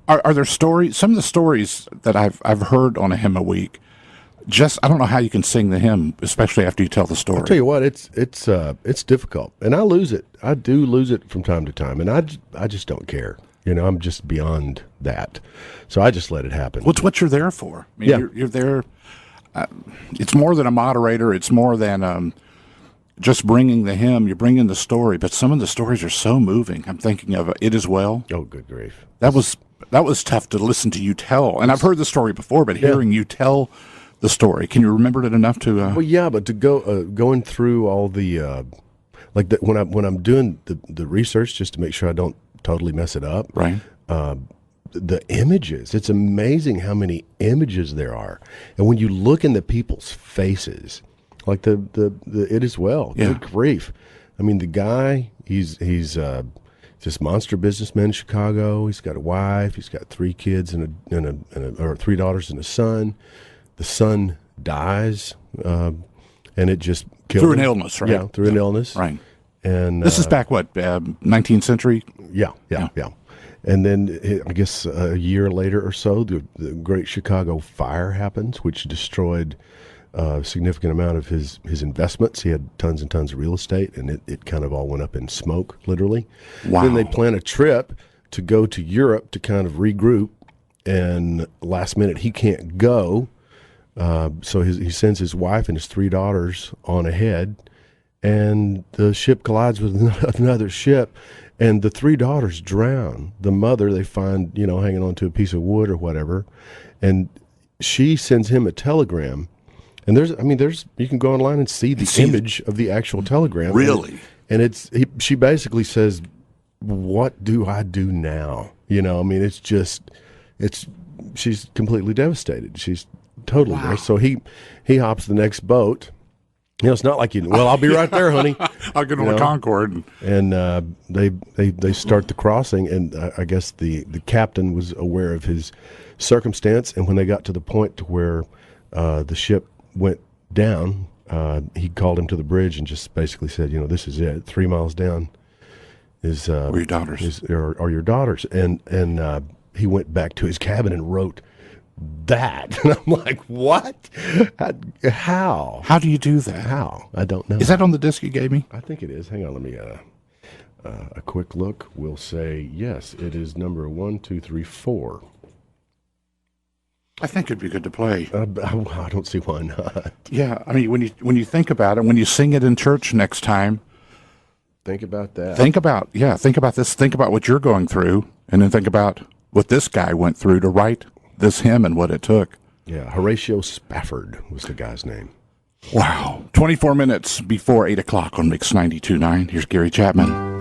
Are there stories? Some of the stories that I've heard on a hymn a week. Just I don't know how you can sing the hymn, especially after you tell the story. I'll tell you what, it's difficult, and I lose it. I do lose it from time to time, and I just don't care. I'm just beyond that, so I just let it happen. What's what you're there for? I mean, Yeah. you're there. It's more than a moderator. It's more than just bringing the hymn. You're bringing the story, but some of the stories are so moving. I'm thinking of It Is Well. Oh, good grief! That was tough to listen to you tell, and I've heard the story before, but hearing you tell the story, can you remember it enough to? Well, yeah, but to going through all the when I'm doing the research just to make sure I don't totally mess it up, Right. The images, it's amazing how many images there are, and when you look in the people's faces, like the It Is Well. Yeah. Good grief! I mean, the guy, he's this monster businessman in Chicago. He's got a wife. He's got 3 kids and or 3 daughters and a son. The son dies, and it just killed Through him. an illness, right? Yeah, through an illness. Right. And This is back, what, 19th century? Yeah. And then I guess a year later or so, the Great Chicago Fire happens, which destroyed a significant amount of his investments. He had tons and tons of real estate, and it kind of all went up in smoke, literally. Wow. Then they plan a trip to go to Europe to kind of regroup, and last minute he can't go. So he sends his wife and his 3 daughters on ahead, and the ship collides with another ship, and the 3 daughters drown. The mother they find, hanging onto a piece of wood or whatever, and she sends him a telegram. And there's you can go online and see the image of the actual telegram. Really? And she basically says, "What do I do now?" She's completely devastated. She's totally there. So he hops the next boat. It's not like I'll be right there, honey. I'll get on the Concorde. And they start the crossing, and I guess the captain was aware of his circumstance, and when they got to the point to where the ship went down, he called him to the bridge and just basically said, this is it. 3 miles down is Or your daughters. Are your daughters. And he went back to his cabin and wrote that. And I'm like, what? How? How do you do that? How? I don't know. Is that on the disc you gave me? I think it is. Hang on, let me a quick look. We'll say yes. It is number 1, 2, 3, 4. I think it'd be good to play. I don't see why not. Yeah, I mean, when you think about it, when you sing it in church next time, think about that. Think about this. Think about what you're going through, and then think about what this guy went through to write this hymn and what it took. Yeah, Horatio Spafford was the guy's name. Wow. 24 minutes before 8 o'clock on Mix 92.9. Here's Gary Chapman.